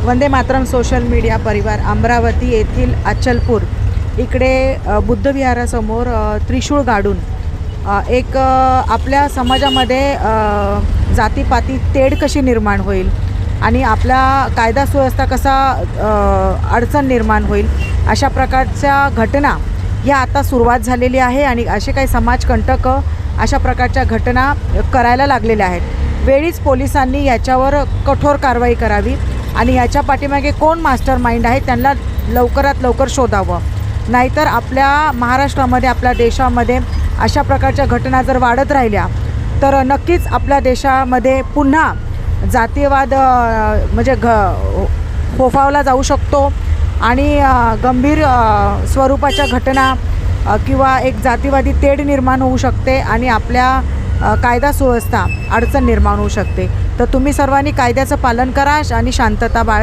Vande Mataram social media परिवार अमरावती येथील अचलपूर इकडे बुद्धविहारासमोर त्रिशूळ गाडून एक आपल्या समाजामध्ये जातीपाती तेढ कशी निर्माण होईल आणि आपला कायदा सुव्यवस्था कसा अडचण निर्माण होईल अशा प्रकारच्या घटना या आता सुरुवात झालेली आहे आणि असे काही समाजकंटक अशा प्रकारच्या घटना करायला लागलेल्या आहेत। वेळीच पोलिसांनी याच्यावर कठोर कारवाई करावी आणि याच्या पाठीमागे कोण मास्टर माइंड आहे त्यांना लवकरात लवकर शोधावं, नाहीतर आपल्या महाराष्ट्रामध्ये आपल्या देशामध्ये अशा प्रकारच्या घटना जर वाढत राहिल्या तर नक्कीच आपल्या देशामध्ये पुन्हा जातीयवाद म्हणजे फोफावला जाऊ शकतो आणि गंभीर स्वरूपाच्या घटना किंवा एक जातीवादी तेढ निर्माण होऊ शकते आणि आपल्या कायदा सुव्यवस्था अडचण निर्माण होऊ शकते। तर तुम्ही सर्वांनी कायद्याचं पालन करा आणि शांतता बाळगा।